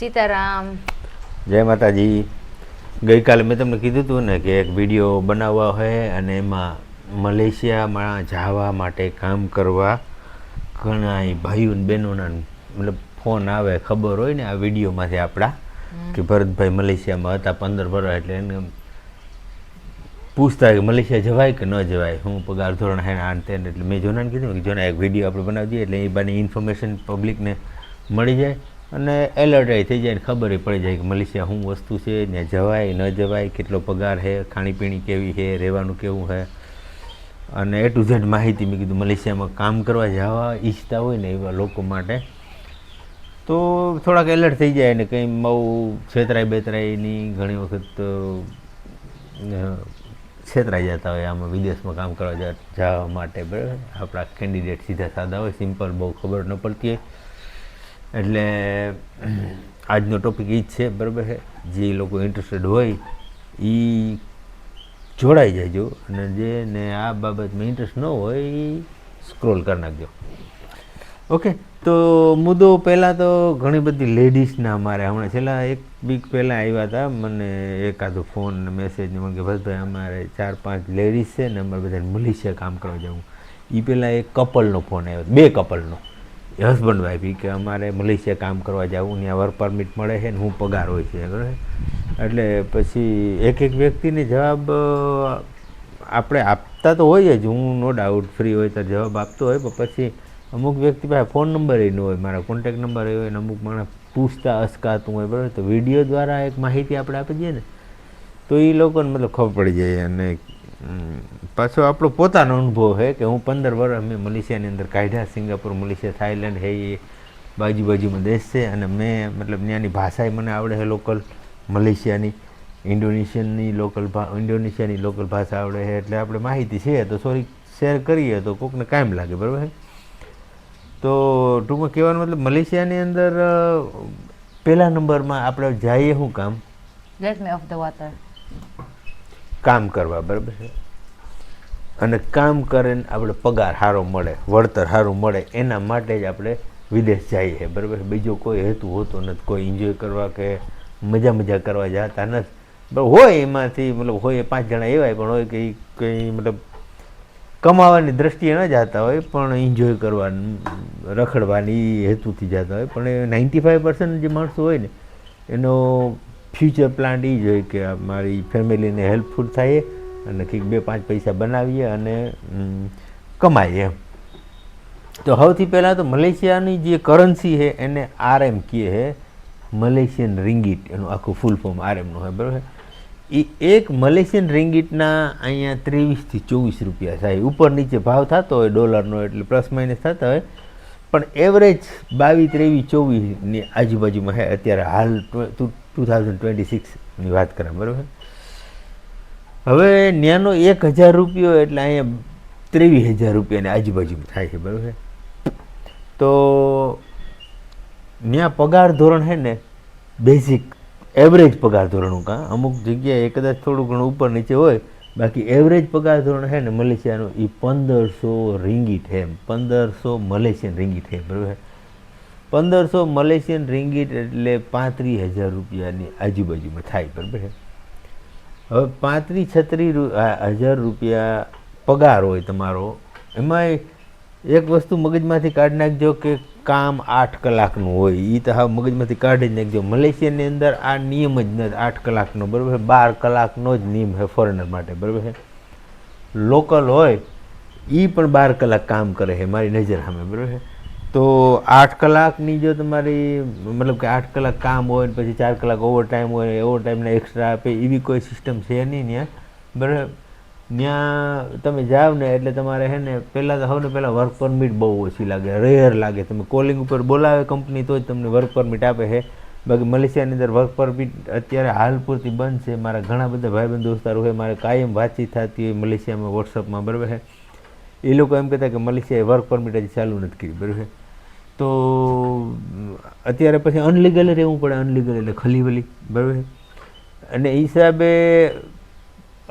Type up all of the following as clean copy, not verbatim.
સીતારામ. જય માતાજી. ગઈકાલે મેં તમને કીધું હતું ને કે એક વિડીયો બનાવવા હોય અને એમાં મલેશિયામાં જવા માટે કામ કરવા ઘણા ભાઈઓ ને બહેનોના મતલબ ફોન આવે, ખબર હોય ને આ વિડીયોમાંથી આપણા કે ભરતભાઈ મલેશિયામાં હતા 15 વર્ષ, એટલે એને પૂછતા કે મલેશિયા જવાય કે ન જવાય, હું પગાર ધોરણ હે આન તેને. એટલે મેં જોનાને કીધું કે જોને એક વિડીયો આપણે બનાવી દઈએ એટલે એ બાની ઇન્ફોર્મેશન પબ્લિકને મળી જાય અને એલર્ટ થઈ જાય ને ખબર પડી જાય કે મલેશિયા શું વસ્તુ છે, ત્યાં જવાય ન જવાય, કેટલો પગાર છે, ખાણીપીણી કેવી છે, રહેવાનું કેવું છે, અને એ ટુ ઝેડ માહિતી મેં કીધું મલેશિયામાં કામ કરવા જવા ઈચ્છતા હોય ને એવા લોકો માટે તો થોડાક એલર્ટ થઈ જાય ને કંઈ બહુ છેતરાઈ બેતરાઈની ઘણી વખત છેતરાઈ જતા હોય આમાં વિદેશમાં કામ કરવા જવા માટે. બરાબર, આપણા કેન્ડિડેટ સીધા સાદા હોય, સિમ્પલ, બહુ ખબર ન પડતી હોય. એટલે આજનો ટોપિક એ જ છે. બરાબર છે, જે લોકો ઇન્ટરેસ્ટેડ હોય એ જોડાઈ જાયજો અને જેને આ બાબતમાં ઇન્ટરેસ્ટ ન હોય એ સ્ક્રોલ કરી નાખજો. ઓકે, તો મુદ્દો પહેલાં તો ઘણી બધી લેડીઝના અમારે હમણાં છેલ્લા એક વીક પહેલાં આવ્યા હતા મને એકાદો ફોન ને મેસેજ ને મને કે ભાઈ અમારે 4-5 લેડીઝ છે ને અમારે બધા મલેશિયા કામ કરવા જવું. એ પહેલાં એક કપલનો ફોન આવ્યો, 2 કપલનો, હસબન્ડ વાઈફ, કે અમારે મલેશિયા કામ કરવા જવું, ત્યાં વર્ક પરમિટ મળે છે ને હું પગાર હોય છે. બરાબર, એટલે પછી એક વ્યક્તિને જવાબ આપણે આપતા તો હોઈએ જ, હું નો ડાઉટ ફ્રી હોય તો જવાબ આપતો હોય, પણ પછી અમુક વ્યક્તિ પાસે ફોન નંબર એ ન હોય, મારા કોન્ટેક નંબર એ હોય ને અમુક માણસ પૂછતા અસકાતું હોય. બરાબર, તો વિડીયો દ્વારા એક માહિતી આપણે આપી દઈએ ને તો એ લોકોને મતલબ ખબર પડી જાય. અને પાછો આપણો પોતાનો અનુભવ છે કે હું 15 વર્ષ મેં મલેશિયાની અંદર કાઢ્યા, સિંગાપુર, મલેશિયા, થાઈલેન્ડ છે એ બાજુમાં દેશ છે, અને મેં મતલબ ત્યાંની ભાષા મને આવડે છે લોકલ મલેશિયાની, ઇન્ડોનેશિયાની લોકલ ભાષા આવડે છે. એટલે આપણે માહિતી છે તો સોરી શેર કરીએ તો કોઈકને કાયમ લાગે. બરાબર છે, તો ટૂંકમાં કહેવાનો મતલબ મલેશિયાની અંદર પહેલા નંબરમાં આપણે જઈએ શું કામ? Get me off the water. કામ કરવા. બરાબર છે, અને કામ કરીને આપણે પગાર સારો મળે, વળતર સારું મળે, એના માટે જ આપણે વિદેશ જઈએ છીએ. બરાબર, બીજો કોઈ હેતુ હોતો નથી, કોઈ એન્જોય કરવા કે મજા કરવા જતા નથી. બરાબર, હોય એમાંથી મતલબ હોય 5 જણા એવાય પણ હોય કે કંઈ મતલબ કમાવાની દ્રષ્ટિએ ન જતા હોય પણ એન્જોય કરવાની, રખડવાની હેતુથી જતા હોય. પણ 95% જે માણસો હોય ને એનો ફ્યુચર પ્લાન એ જ હોય કે મારી ફેમિલીને હેલ્પફુલ થાય અને કંઈક 2-5 પૈસા બનાવીએ અને કમાઈએ એમ. તો સૌથી પહેલાં તો મલેશિયાની જે કરન્સી છે એને RM કહે છે, મલેશિયન રિંગીટ, એનું આખું ફૂલ ફોર્મ RMનું હોય. બરાબર, એ એક મલેશિયન રિંગીટના અહીંયા 23 થી 24 રૂપિયા થાય, ઉપર નીચે ભાવ થતો હોય ડોલરનો, એટલે પ્લસ માઇનસ થતા હોય, પણ એવરેજ 22, 23, 24ની આજુબાજુમાં છે અત્યારે હાલ 2026ની વાત કરે. બરાબર, હવે ત્યાંનો 1000 રૂપિયો એટલે અહીંયા 23,000 રૂપિયાની આજુબાજુમાં થાય છે. બરાબર, તો ત્યાં પગાર ધોરણ છે ને બેઝિક એવરેજ પગાર ધોરણનું, કાં અમુક જગ્યાએ કદાચ થોડું ઘણું ઉપર નીચે હોય, બાકી એવરેજ પગાર ધોરણ છે ને મલેશિયાનું એ 1500 રિંગીટ છે, 1500 મલેશિયન રિંગીટ છે. બરાબર, 1500 મલેશિયન રિંગીટ એટલે 35,000 રૂપિયાની આજુબાજુમાં થાય. બરાબર છે, હવે 35-36,000 રૂપિયા પગાર હોય તમારો, એમાં એક વસ્તુ મગજમાંથી કાઢી નાખજો કે કામ 8 કલાકનું હોય. એ તો હા મગજમાંથી કાઢી જ નાખજો. મલેશિયાની અંદર આ નિયમ જ નથી 8 કલાકનો. બરાબર, 12 કલાકનો જ નિયમ છે ફોરેનર માટે. બરાબર છે, લોકલ હોય એ પણ 12 કલાક કામ કરે છે મારી નજર સામે. બરાબર છે, તો 8 કલાકની જો તમારી મતલબ કે 8 કલાક કામ હોય ને પછી 4 કલાક ઓવર ટાઈમ હોય, ઓવર ટાઈમને એક્સ્ટ્રા આપે, એવી કોઈ સિસ્ટમ છે નહીં ત્યાં. બરાબર, ત્યાં તમે જાઓ ને એટલે તમારે છે ને પહેલાં તો સૌને પહેલાં વર્ક પરમિટ બહુ ઓછી લાગે, રેર લાગે. તમે કોલિંગ ઉપર બોલાવે કંપની તો જ તમને વર્ક પરમિટ આપે છે, બાકી મલેશિયાની અંદર વર્ક પરમિટ અત્યારે હાલ પૂરતી બંધ છે. મારા ઘણા બધા ભાઈબંધ દોસ્તારો હોય, મારે કાયમ વાતચીત થતી હોય મલેશિયામાં વોટ્સઅપમાં. બરાબર છે, એ લોકો એમ કહેતા કે મલેશિયાએ વર્ક પરમિટ હજી ચાલુ નથી કરી. બરાબર છે, તો અત્યારે પછી અનલીગલ રહેવું પડે, અનલીગલ એટલે ખલીવલી. બરાબર છે, અને એ હિસાબે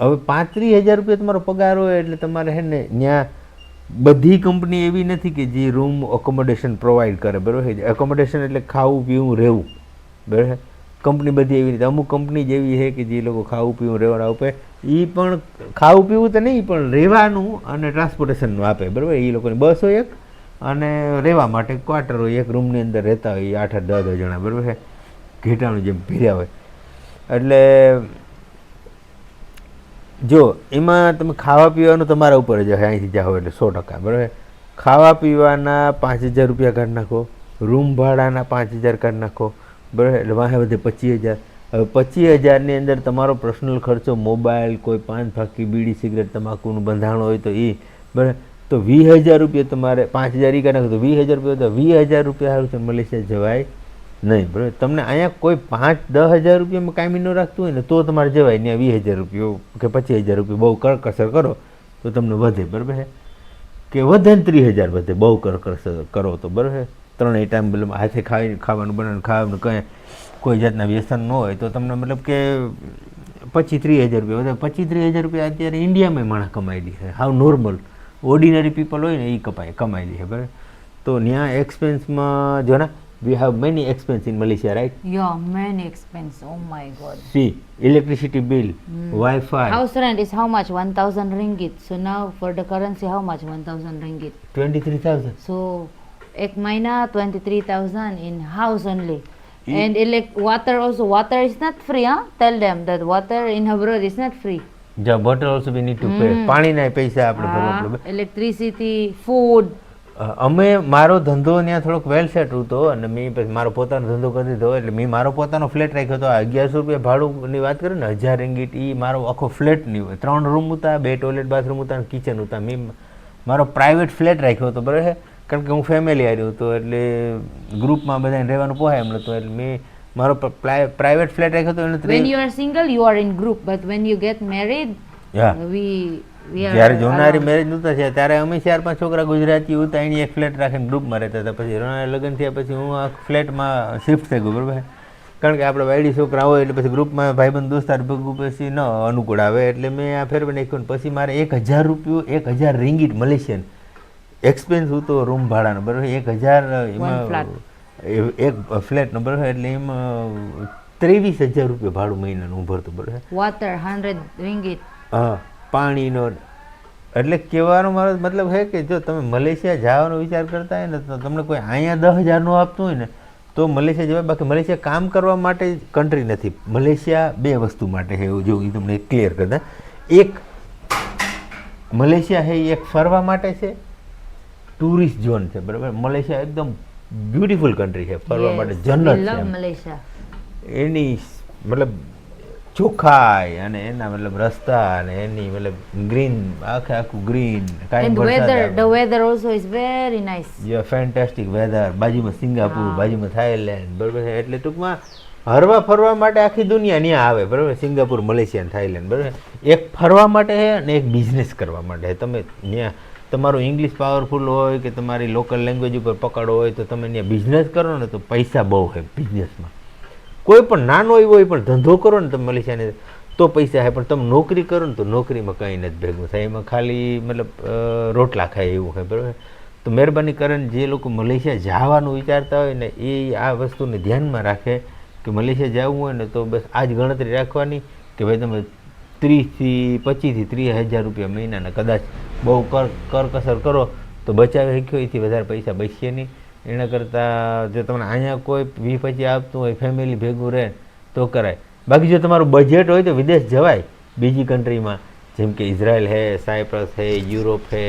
હવે 35,000 રૂપિયા તમારો પગાર હોય એટલે તમારે છે ને ત્યાં બધી કંપની એવી નથી કે જે રૂમ એકોમોડેશન પ્રોવાઈડ કરે. બરાબર છે, એકોમોડેશન એટલે ખાવું પીવું રહેવું. બરાબર. કંપની બધી એવી રીતે, અમુક કંપની જેવી છે કે જે લોકો ખાવું પીવું રહેવાનું આપે, એ પણ ખાવું પીવું તો નહીં પણ રહેવાનું અને ટ્રાન્સપોર્ટેશનનું આપે, બરાબર. એ લોકોની બસ હોય એક અને રહેવા માટે ક્વાર્ટર હોય, એક રૂમની અંદર રહેતા હોય 8-8 10 જણા, બરાબર છે, ઘેટાનું જેમ ભીર્યા હોય. એટલે જો એમાં તમે ખાવા પીવાનું તમારા ઉપર જ અહીંથી જાઓ એટલે 100%, બરાબર. ખાવા પીવાના 5,000 રૂપિયા કાઢી નાખો, રૂમ ભાડાના 5,000 કાઢી નાખો, બરાબર. એટલે વાહે વધે 25,000. હવે 25,000ની અંદર તમારો પર્સનલ ખર્ચો, મોબાઈલ, કોઈ પાન ફાકી, બીડી સિગરેટ, તમાકુનું બંધાણ હોય તો એ, બરાબર. તો 20,000 રૂપિયા તમારે 5,000 એ કાઢી નાખો તો 20,000 રૂપિયા, તો 20,000 રૂપિયા સારું છે મલેશિયા જવાય નહીં, બરાબર. તમને અહીંયા કોઈ 5-10,000 રૂપિયામાં કાયમી ન રાખતું હોય ને તો તમારે જવાય. ત્યાં 20,000 રૂપિયા કે 25,000 રૂપિયા બહુ કરકસર કરો તો તમને વધે, બરાબર છે, કે વધે ને 30,000 વધે બહુ કરકસર કરો તો, બરાબર છે. ત્રણેય ટાઈમ મતલબ હાથે ખાવાનું બનાવીને ખાવાનું કંઈ કોઈ જાતના વ્યસન ન હોય તો તમને મતલબ કે 25-30,000 રૂપિયા વધે. 25-30,000 રૂપિયા અત્યારે ઇન્ડિયામાં માણસ કમાઈ લે છે, હાવ નોર્મલ ઓર્ડિનરી પીપલ હોય ને એ કમાઈ લે છે, બરાબર. તો ત્યાં એક્સપેન્સમાં જો ને, we have many expense in Malaysia, right? Yeah, many expense. Oh my God. See, electricity bill, Wi-Fi. House rent is how much? 1,000 ringgit. So now for the currency, how much? 1,000 ringgit. 23,000. So ek mahina 23,000 in house only. And water also. Water is not free, huh? Tell them that water in abroad is not free. The water also we need to pay. પાણીના પૈસા આપણે ભરવા પડે. Electricity, food. અમે મારો ધંધો ત્યાં થોડોક વેલ સેટ હતો અને મેં પછી મારો પોતાનો ધંધો કરી દીધો એટલે મેં મારો પોતાનો ફ્લેટ રાખ્યો હતો. 1,100 રૂપિયા ભાડુંની વાત કરે ને, 1,000 રિંગીટ, એ મારો આખો ફ્લેટની હોય. 3 રૂમ હતા, 2 ટોયલેટ બાથરૂમ હતા, કિચન હતા. મેં મારો પ્રાઇવેટ ફ્લેટ રાખ્યો હતો, બરાબર છે, કારણ કે હું ફેમિલી આવ્યો હતો એટલે ગ્રુપમાં બધાને રહેવાનું પોહાય એમ નહોતું, એટલે મેં મારો પ્રાઇવેટ ફ્લેટ રાખ્યો હતો. When you are single, you are in group, but when you get married, જ્યારે જોનારી મેરેજ નહોતા થયા ત્યારે અમે 4-5 છોકરા ગુજરાતી હતા, એની એક ફ્લેટ રાખીને ગ્રુપમાં રહેતા હતા. પછી લગ્ન થયા પછી હું આ ફ્લેટમાં શિફ્ટ થઈ ગયો, બરાબર, કારણ કે આપણે વાયડી છોકરા હોય એટલે પછી ગ્રુપમાં ભાઈબંધ દોસ્તાર ભેગું પછી ન અનુકૂળ આવે એટલે મેં આ ફેરવી નાખ્યું. પછી મારે 1,000 રૂપિયો, 1,000 રિંગીટ મલેશિયન એક્સપેન્સ હતો રૂમ ભાડાનો, બરાબર. 1,000 એમાં એક ફ્લેટનો, બરાબર, એટલે એમાં 23,000 રૂપિયા ભાડું મહિનાનું હું ભરતો, બરાબર. વોટર 100 રિંગીટ. હા, પાણીનો. એટલે કહેવાનો મારો મતલબ છે કે જો તમે મલેશિયા જવાનો વિચાર કરતા હોય ને તો તમને કોઈ અહીંયા 10,000 નું આપતું હોય ને તો મલેશિયા જવાય. બાકી મલેશિયા કામ કરવા માટે કન્ટ્રી નથી. મલેશિયા 2 વસ્તુ માટે છે, એવું જો એ તમને ક્લિયર કરતા. એક મલેશિયા છે એક ફરવા માટે છે, ટુરિસ્ટ ઝોન છે, બરાબર. મલેશિયા એકદમ બ્યુટીફુલ કન્ટ્રી છે, ફરવા માટે જન્નત છે. એની મતલબ ચોખ્ખાઈ અને એના મતલબ રસ્તા અને એની મતલબ ગ્રીન, આખું green. And the weather also is very nice. Yeah, fantastic weather. બાજુમાં સિંગાપુર, બાજુમાં થાઈલેન્ડ, બરાબર છે. એટલે ટૂંકમાં હરવા ફરવા માટે આખી દુનિયા ત્યાં આવે, બરાબર. સિંગાપુર, મલેશિયા અને થાઈલેન્ડ, બરાબર. એક ફરવા માટે છે અને એક બિઝનેસ કરવા માટે. તમે ત્યાં તમારું ઇંગ્લિશ પાવરફુલ હોય કે તમારી લોકલ લેંગ્વેજ ઉપર પકડ હોય તો તમે ત્યાં બિઝનેસ કરો ને તો પૈસા બહુ છે બિઝનેસમાં. કોઈ પણ નાનો એવો હોય પણ ધંધો કરો ને તમે મલેશિયાને તો પૈસા છે, પણ તમે નોકરી કરો ને તો નોકરીમાં કંઈ નથી ભેગું થાય, એમાં ખાલી મતલબ રોટલા ખાય એવું છે, બરાબર. તો મહેરબાની કરીને જે લોકો મલેશિયા જવાનું વિચારતા હોય ને એ આ વસ્તુને ધ્યાનમાં રાખે કે મલેશિયા જવું હોય ને તો બસ આ જ ગણતરી રાખવાની કે ભાઈ તમે 25,000 રૂપિયા મહિનાના કદાચ બહુ કરકસર કરો તો બચાવી શક્યો, એથી વધારે પૈસા બચશે નહીં. એના કરતાં જો તમને અહીંયા કોઈ 20-25 આપતું હોય ફેમિલી ભેગું રહે તો કરાય. બાકી જો તમારું બજેટ હોય તો વિદેશ જવાય, બીજી કન્ટ્રીમાં જેમ કે ઇઝરાયલ છે, સાયપ્રસ છે, યુરોપ છે,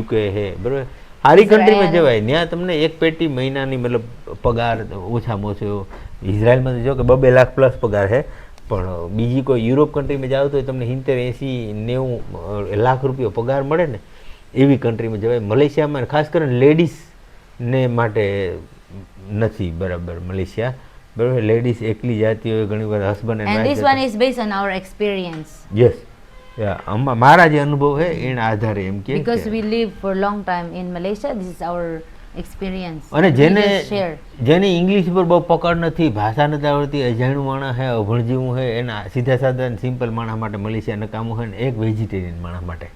UK છે, બરાબર. સારી કન્ટ્રીમાં જવાય. ત્યાં તમને એક પેટી મહિનાની મતલબ પગાર ઓછામાં ઓછો, ઇઝરાયલમાં તો જો કે 2 લાખ પ્લસ પગાર છે, પણ બીજી કોઈ યુરોપ કન્ટ્રીમાં જાવ તો તમને 70-80-90 લાખ રૂપિયા પગાર મળે ને એવી કન્ટ્રીમાં જવાય. મલેશિયામાં ખાસ કરીને લેડીઝ ને માટે નથી, બરાબર. મલેશિયા, બરાબર, લેડીઝ એકલી જાતી હોય ઘણી વાર husband and this one is based on our experience. Yes, મારા જે અનુભવ છે એના આધારે એમ કે because we live for long time in Malaysia, this is our experience. અને જેને ઇંગ્લિશ પર બહુ પકડ નથી, ભાષા નથી આવડતી, અજાણ્યું માણસ છે, અભણજીવું છે, એના સીધા સાધા સિમ્પલ માણસ માટે મલેશિયા નકામું છે ને એક વેજીટેરિયન માણસ માટે,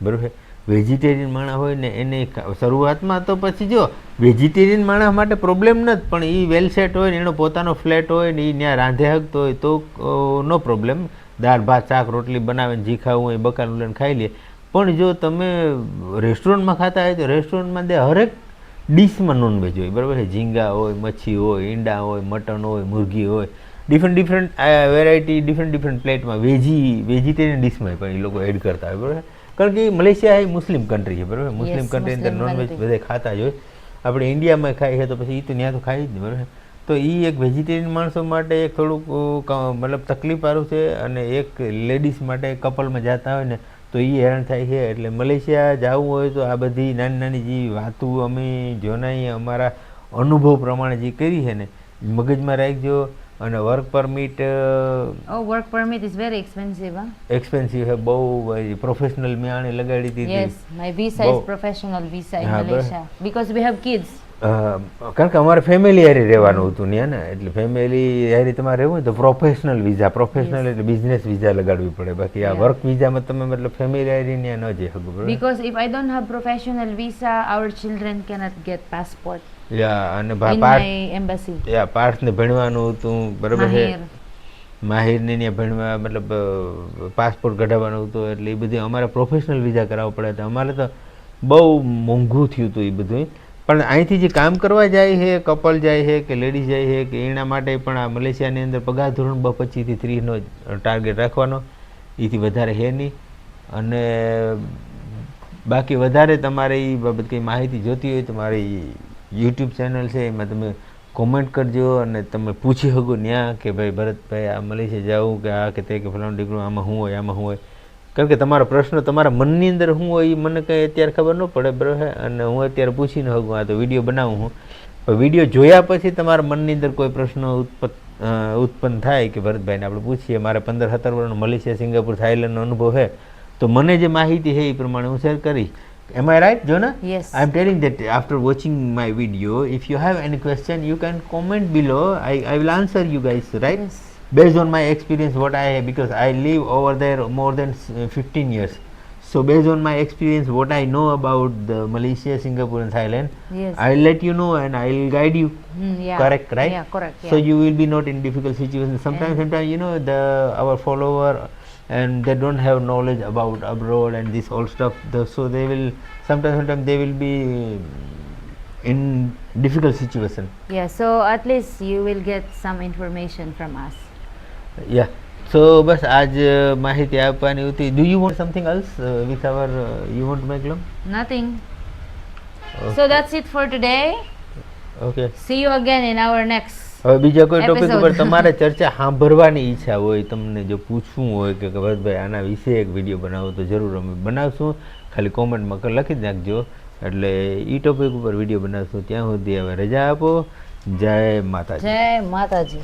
બરાબર. વેજીટેરિયન માણસ હોય ને એને શરૂઆતમાં તો પછી જો વેજીટેરિયન માણસ માટે પ્રોબ્લેમ નથી, પણ એ વેલ સેટ હોય ને એનો પોતાનો ફ્લેટ હોય ને એ ત્યાં રાંધે હકતો હોય તો નો પ્રોબ્લેમ, દાળ ભાત શાક રોટલી બનાવે ને જી ખાવું હોય બકાલું લઈને ખાઈ લે. પણ જો તમે રેસ્ટોરન્ટમાં ખાતા હોય તો રેસ્ટોરન્ટમાં હરેક ડીશમાં નોનવેજ હોય, બરાબર છે. ઝીંગા હોય, મચ્છી હોય, ઈંડા હોય, મટન હોય, મુરગી હોય, ડિફરન્ટ વેરાયટી ડિફરન્ટ પ્લેટમાં વેજીટેરિયન ડીશમાં પણ એ લોકો એડ કરતા હોય, બરાબર. કારણ કે મલેશિયા એ મુસ્લિમ કન્ટ્રી છે, બરાબર. મુસ્લિમ કન્ટ્રી અંદર નોનવેજ બધા ખાતા જ હોય. આપણે ઇન્ડિયામાં ખાઈએ છીએ તો પછી એ તો ત્યાં તો ખાઈ જ નહીં, બરાબર. તો એ એક વેજીટેરિયન માણસો માટે એક થોડુંક મતલબ તકલીફવાળું છે, અને એક લેડીઝ માટે કપલમાં જતા હોય ને તો એ હેરાન થાય છે. એટલે મલેશિયા જવું હોય તો આ બધી નાની નાની જે વાતો અમે જોનાઈએ અમારા અનુભવ પ્રમાણે જે કરી છે ને મગજમાં રાખજો. અને work permit work permit is very expensive, huh? Expensive છે બહુ. પ્રોફેશનલ મેં આને લગાડી દીધી. Yes, my visa is professional visa in Malaysia because we have kids. કારણ કે અમારે ફેમિલી હારે રહેવાનું હતું ત્યાં ને, એટલે ફેમિલી હારે તમારે રહેવું હોય તો પ્રોફેશનલ વિઝા, પ્રોફેશનલ એટલે બિઝનેસ વિઝા લગાડવી પડે. બાકી આ વર્ક વિઝામાં તમે મતલબ ફેમિલી હારે ત્યાં ન જઈ શકો. Because if I don't have professional visa, our children cannot get passport અને in my embassy. પાર્થને ભણવાનું હતું, બરાબર છે. માહિરને ત્યાં ભણવા મતલબ પાસપોર્ટ કઢાવવાનું હતું, એટલે એ બધું અમારે પ્રોફેશનલ વિઝા કરાવવું પડે. તો અમારે તો બહુ મોંઘું થયું હતું એ બધું. પણ અહીંથી જે કામ કરવા જાય છે, કપલ જાય છે કે લેડીઝ જાય છે કે એના માટે પણ આ મલેશિયાની અંદર પગાર ધોરણ 25 થી 30નો ટાર્ગેટ રાખવાનો, એથી વધારે છે નહીં. અને બાકી વધારે તમારે એ બાબત કંઈ માહિતી જોતી હોય તો મારી યુટ્યુબ ચેનલ છે એમાં તમે કોમેન્ટ કરજો અને તમે પૂછી શકો ત્યાં કે ભાઈ ભરતભાઈ આ મલેશિયા જવું કે આ કે તે કે ફલાણું ડીકરું આમાં શું હોય આમાં શું હોય. કારણ કે તમારો પ્રશ્ન તમારા મનની અંદર શું હોય એ મને કંઈ અત્યારે ખબર ન પડે, બરાબર. અને હું અત્યારે પૂછી ન શકું, આ તો વિડીયો બનાવું હું. પણ વિડીયો જોયા પછી તમારા મનની અંદર કોઈ પ્રશ્ન ઉત્પન્ન થાય કે ભરતભાઈને આપણે પૂછીએ. મારે 15-17 વર્ષનો મલેશિયા, સિંગાપુર, થાઈલેન્ડનો અનુભવ છે, તો મને જે માહિતી છે એ પ્રમાણે હું શેર કરીશ. Am I right, Jonah? Yes. I'm telling that after watching my video, if you have any question, you can comment below. I will answer you guys, right? Yes. Based on my experience, what I have, because I live over there more than 15 years. So based on my experience, what I know about the Malaysia, Singapore and Thailand, Yes. I'll let you know and I'll guide you. Yeah. Correct, right? Yeah, correct. So Yeah. you will be not in difficult situations. Sometimes you know, our follower and they don't have knowledge about abroad and this all stuff. So they will sometimes they will be in difficult situation. Yeah, so at least you will get some information from us. Yeah. So બસ આજ માહિતી આપવાની હતી. Do you want something else with our you want to make long? Nothing. Okay. So that's it for today. Okay. See you again in our next. હવે બીજા કોઈ topic Episode. ઉપર તમારે ચર્ચા સાંભળવાની ઈચ્છા હોય, તમને જો પૂછવું હોય કે ભરતભાઈ આના વિશે એક વિડીયો બનાવો, તો જરૂર અમે બનાવશું. ખાલી કોમેન્ટમાં લખી જ નાખજો, એટલે એ ટોપિક ઉપર વિડીયો બનાવશું. ત્યાં સુધી હવે રજા આપો. જય માતાજી. જય માતાજી.